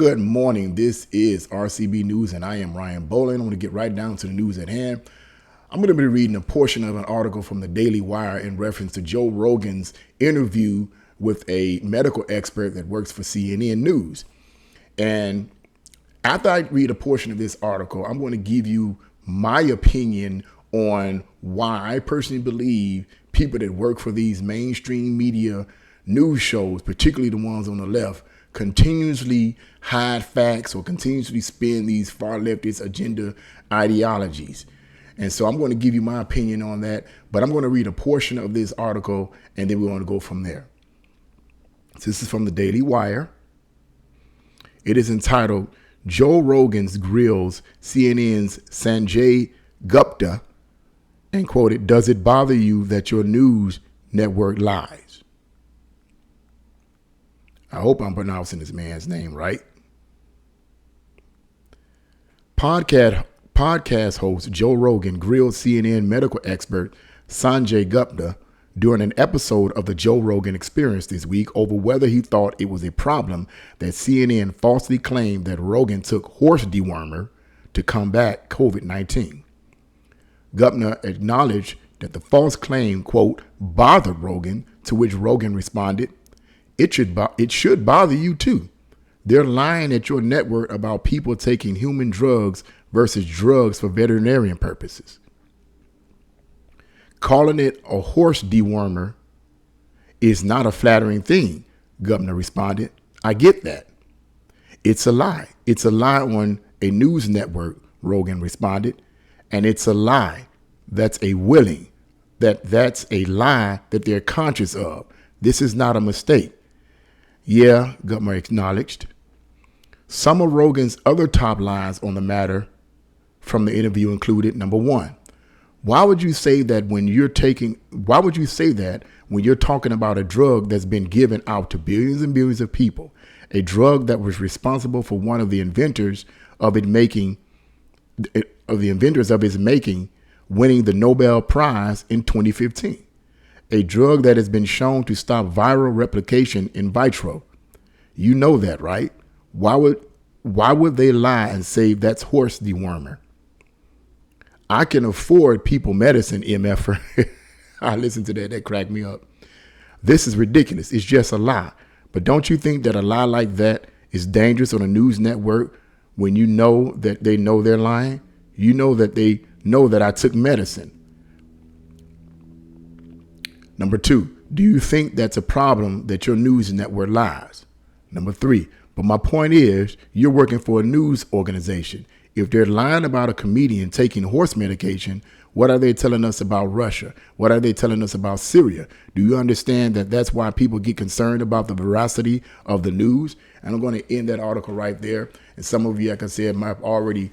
Good morning. This is RCB News, and I am Ryan Bolin. I'm going to get right down to the news at hand. I'm going to be reading a portion of an article from the Daily Wire in reference to Joe Rogan's interview with a medical expert that works for CNN News. And after I read a portion of this article, I'm going to give you my opinion on why I personally believe people that work for these mainstream media news shows, particularly the ones on the left, continuously hide facts or continuously spin these far leftist agenda ideologies. And so I'm going to give you my opinion on that, but I'm going to read a portion of this article and then we're going to go from there. So this is from the Daily Wire. It is entitled, Joe Rogan's Grills CNN's Sanjay Gupta, and quoted, "Does it bother you that your news network lies?" I hope I'm pronouncing this man's name right. Podcast host Joe Rogan grilled CNN medical expert Sanjay Gupta during an episode of the Joe Rogan Experience this week over whether he thought it was a problem that CNN falsely claimed that Rogan took horse dewormer to combat COVID-19. Gupta acknowledged that the false claim, quote, bothered Rogan, to which Rogan responded, It should bother you too. They're lying at your network about people taking human drugs versus drugs for veterinarian purposes. Calling it a horse dewormer is not a flattering thing, Gupta responded. I get that. It's a lie. It's a lie on a news network, Rogan responded. And it's a lie. That's a lie that they're conscious of. This is not a mistake. Yeah, Gupta acknowledged. Some of Rogan's other top lines on the matter from the interview included, number one, why would you say that when you're talking about a drug that's been given out to billions and billions of people, a drug that was responsible for one of the inventors of its making, winning the Nobel Prize in 2015, a drug that has been shown to stop viral replication in vitro. You know that, right? Why would they lie and say that's horse dewormer? I can afford people medicine, MF. I listened to that. That cracked me up. This is ridiculous. It's just a lie. But don't you think that a lie like that is dangerous on a news network when you know that they know they're lying? You know that they know that I took medicine. Number two, do you think that's a problem that your news network lies? Number three, but my point is you're working for a news organization. If they're lying about a comedian taking horse medication, what are they telling us about Russia? What are they telling us about Syria? Do you understand that that's why people get concerned about the veracity of the news? And I'm going to end that article right there. And some of you, like I said, might have already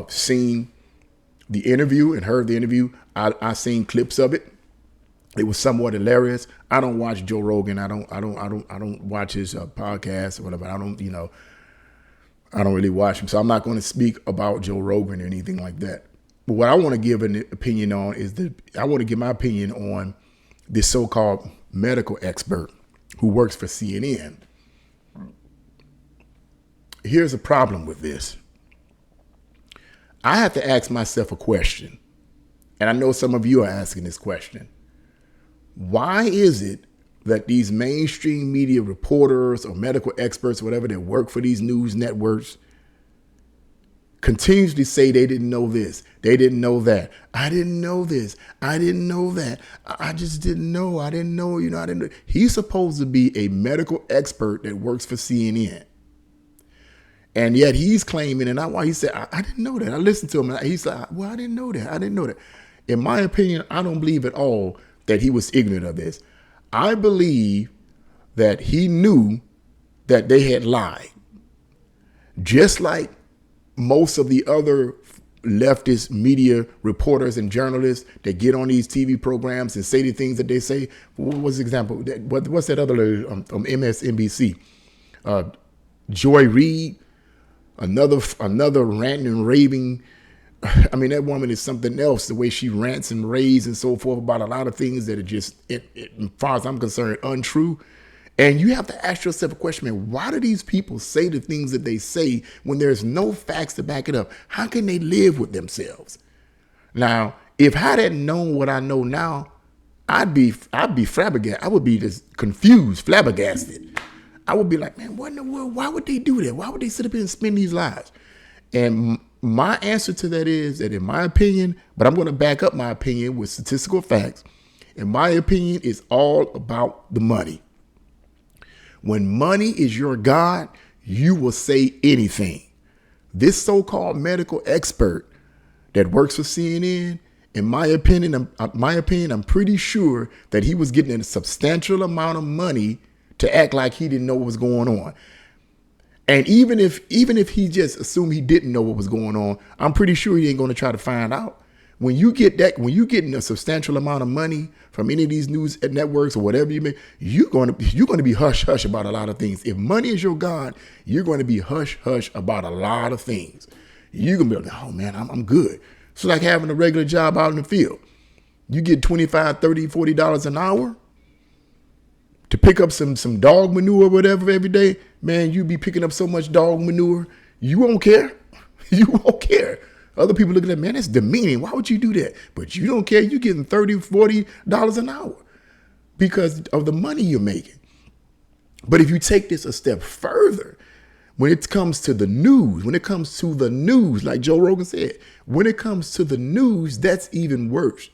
seen the interview and heard the interview. I seen clips of it. It was somewhat hilarious. I don't watch Joe Rogan. I don't watch his podcast or whatever. I don't really watch him. So I'm not going to speak about Joe Rogan or anything like that. But what I want to give an opinion on is I want to give my opinion on this so-called medical expert who works for CNN. Here's a problem with this. I have to ask myself a question. And I know some of you are asking this question. Why is it that these mainstream media reporters or medical experts, whatever, that work for these news networks continuously say they didn't know this, they didn't know that, I didn't know this, I didn't know that, I just didn't know, I didn't know, I didn't know. He's supposed to be a medical expert that works for CNN. And yet he's claiming, and he said, I didn't know that. I listened to him, and he's like, well, I didn't know that. I didn't know that. In my opinion, I don't believe at all that he was ignorant of this. I believe that he knew that they had lied. Just like most of the other leftist media reporters and journalists that get on these TV programs and say the things that they say. What was the example? What's that other lady on MSNBC? Joy Reid, another ranting and raving. I mean, that woman is something else, the way she rants and raves and so forth about a lot of things that are just, as far as I'm concerned, untrue. And you have to ask yourself a question, man, why do these people say the things that they say when there's no facts to back it up? How can they live with themselves? Now, if I hadn't known what I know now, I'd be flabbergasted. I would be just confused, flabbergasted. I would be like, man, what in the world? Why would they do that? Why would they sit up here and spin these lies? And my answer to that is that in my opinion, but I'm going to back up my opinion with statistical facts. In my opinion, it's all about the money. When money is your God, you will say anything. This so-called medical expert that works for CNN, in my opinion, I'm pretty sure that he was getting a substantial amount of money to act like he didn't know what was going on. And even if he just assumed he didn't know what was going on, I'm pretty sure he ain't going to try to find out. When you getting a substantial amount of money from any of these news networks or whatever you make, you're going to be hush hush about a lot of things. If money is your God, you're going to be hush hush about a lot of things. You're going to be like, oh man, I'm good. It's like having a regular job out in the field. You get $25, $30, $40 an hour to pick up some dog manure or whatever every day. Man, you be picking up so much dog manure, you won't care. You won't care. Other people looking at, man, that's demeaning. Why would you do that? But you don't care. You're getting $30, $40 an hour because of the money you're making. But if you take this a step further, when it comes to the news, like Joe Rogan said, when it comes to the news, that's even worse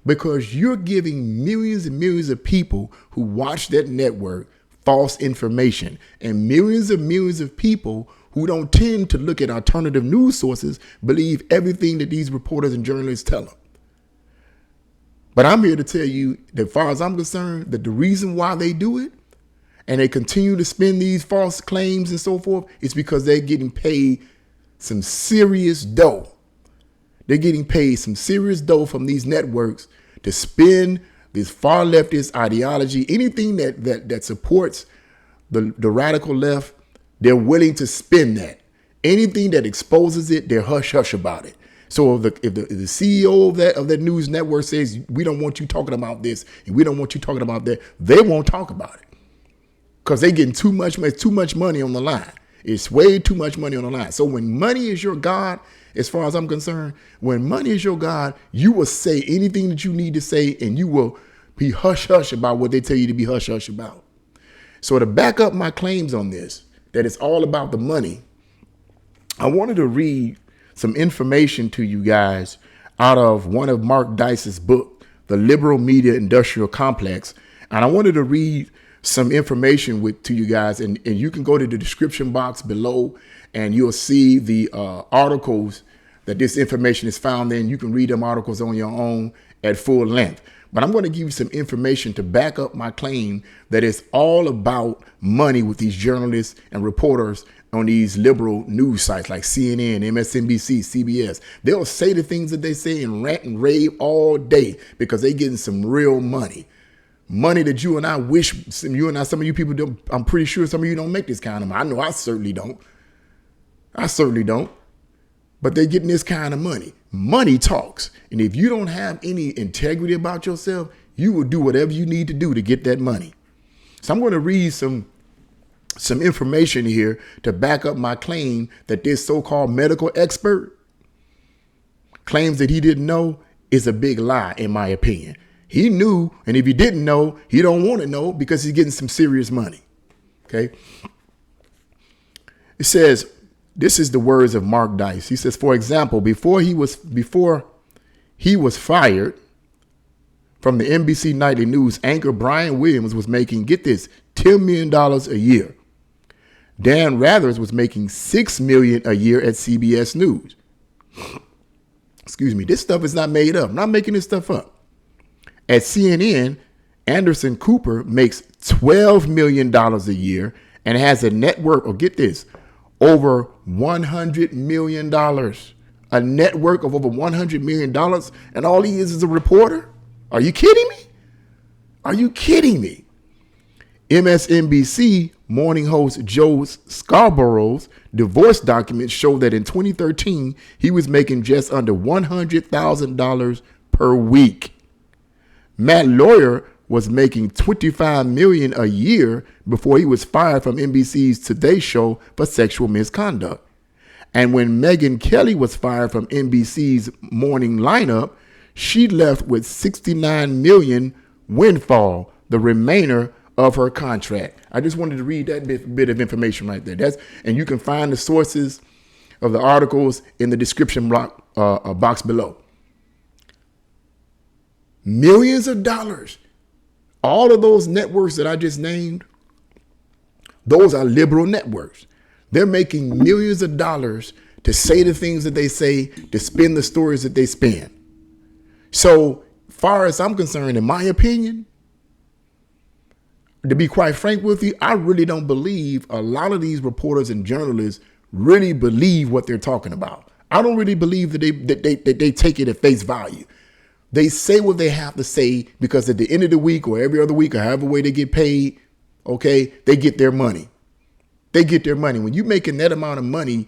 because you're giving millions and millions of people who watch that network false information, and millions of people who don't tend to look at alternative news sources believe everything that these reporters and journalists tell them. But I'm here to tell you that as far as I'm concerned, that the reason why they do it and they continue to spin these false claims and so forth is because they're getting paid some serious dough. They're getting paid some serious dough from these networks to spin this far leftist ideology. Anything that supports the radical left, they're willing to spin that. Anything that exposes it, they're hush hush about it. So if the CEO of that news network says, we don't want you talking about this and we don't want you talking about that, they won't talk about it because they're getting too much money on the line. It's way too much money on the line. So when money is your God, as far as I'm concerned, when money is your God, you will say anything that you need to say and you will be hush hush about what they tell you to be hush hush about. So to back up my claims on this, that it's all about the money, I wanted to read some information to you guys out of one of Mark Dice's book, The Liberal Media Industrial Complex. And I wanted to read some information to you guys, and you can go to the description box below and you'll see the articles that this information is found in. You can read them articles on your own at full length. But I'm going to give you some information to back up my claim that it's all about money with these journalists and reporters on these liberal news sites like CNN, MSNBC, CBS. They'll say the things that they say and rant and rave all day because they're getting some real money. Money that you and I wish, some of you people don't. I'm pretty sure some of you don't make this kind of money. I know I certainly don't. But they're getting this kind of money. Money talks. And if you don't have any integrity about yourself, you will do whatever you need to do to get that money. So I'm going to read some information here to back up my claim that this so-called medical expert claims that he didn't know is a big lie, in my opinion. He knew, and if he didn't know, he don't want to know because he's getting some serious money. Okay. It says, this is the words of Mark Dice. He says, for example, before he was fired from the NBC Nightly News, anchor Brian Williams was making, get this, $10 million a year. Dan Rathers was making $6 million a year at CBS News. Excuse me. This stuff is not made up. I'm not making this stuff up. At CNN, Anderson Cooper makes $12 million a year and has a net worth, or get this, over $100 million. A network of over $100 million, and all he is a reporter? Are you kidding me? Are you kidding me? MSNBC morning host Joe Scarborough's divorce documents show that in 2013, he was making just under $100,000 per week. Matt Lauer was making $25 million a year before he was fired from NBC's Today Show for sexual misconduct. And when Megyn Kelly was fired from NBC's morning lineup, she left with $69 million windfall, the remainder of her contract. I just wanted to read that bit of information right there. And you can find the sources of the articles in the description box below. Millions of dollars. All of those networks that I just named, those are liberal networks. They're making millions of dollars to say the things that they say, to spin the stories that they spin. So far as I'm concerned, in my opinion, to be quite frank with you, I really don't believe a lot of these reporters and journalists really believe what they're talking about. I don't really believe that they take it at face value. They say what they have to say because at the end of the week or every other week or however way they get paid, okay, they get their money. They get their money. When you're making that amount of money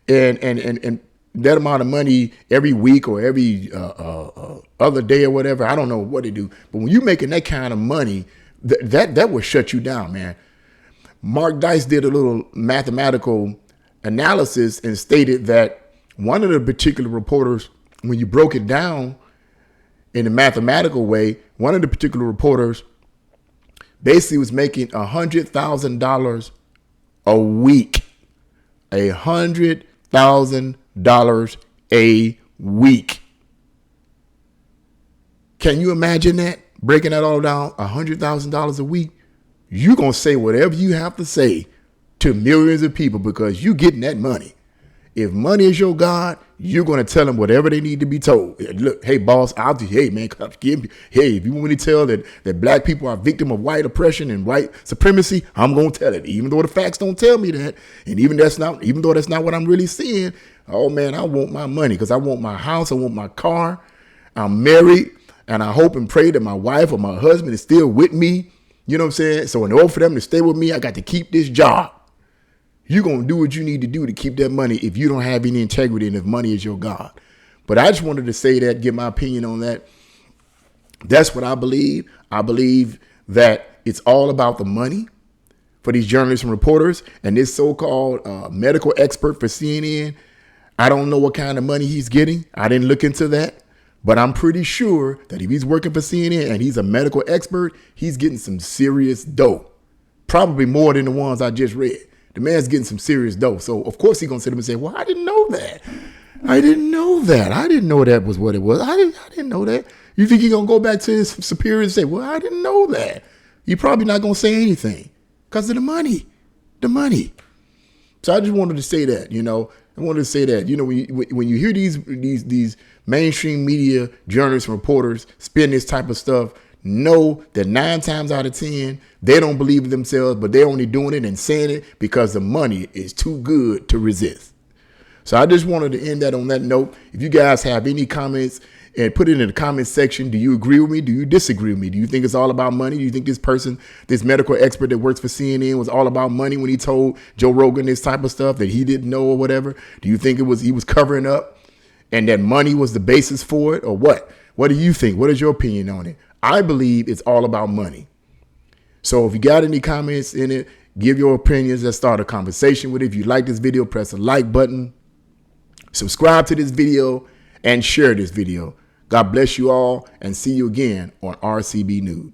and that amount of money every week or every other day or whatever, I don't know what they do. But when you're making that kind of money, that will shut you down, man. Mark Dice did a little mathematical analysis and stated that one of the particular reporters, when you broke it down in a mathematical way, one of the particular reporters basically was making $100,000 a week. $100,000 a week. Can you imagine that? Breaking that all down, $100,000 a week. You're going to say whatever you have to say to millions of people because you're getting that money. If money is your God, you're going to tell them whatever they need to be told. Look, hey, boss, hey, man, hey, if you want me to tell that black people are victim of white oppression and white supremacy, I'm going to tell it, even though the facts don't tell me that. And even though that's not what I'm really seeing, oh, man, I want my money because I want my house. I want my car. I'm married, and I hope and pray that my wife or my husband is still with me. You know what I'm saying? So in order for them to stay with me, I got to keep this job. You're going to do what you need to do to keep that money if you don't have any integrity and if money is your God. But I just wanted to say that, give my opinion on that. That's what I believe. I believe that it's all about the money for these journalists and reporters. And this so-called medical expert for CNN, I don't know what kind of money he's getting. I didn't look into that. But I'm pretty sure that if he's working for CNN and he's a medical expert, he's getting some serious dough. Probably more than the ones I just read. The man's getting some serious dough. So, of course, he's going to sit up and say, well, I didn't know that. I didn't know that was what it was. I didn't know that. You think he's going to go back to his superior and say, well, I didn't know that. You're probably not going to say anything because of the money. The money. So I just wanted to say that, when you hear these mainstream media journalists and reporters spin this type of stuff, know that 9 times out of 10, they don't believe in themselves, but they're only doing it and saying it because the money is too good to resist. So I just wanted to end that on that note. If you guys have any comments, and put it in the comment section. Do you agree with me? Do you disagree with me? Do you think it's all about money? Do you think this person, this medical expert that works for CNN was all about money when he told Joe Rogan this type of stuff that he didn't know or whatever? Do you think he was covering up and that money was the basis for it or what? What do you think? What is your opinion on it? I believe it's all about money. So if you got any comments in it, give your opinions. Let's start a conversation with it. If you like this video, press the like button, subscribe to this video, and share this video. God bless you all, and see you again on RCB News.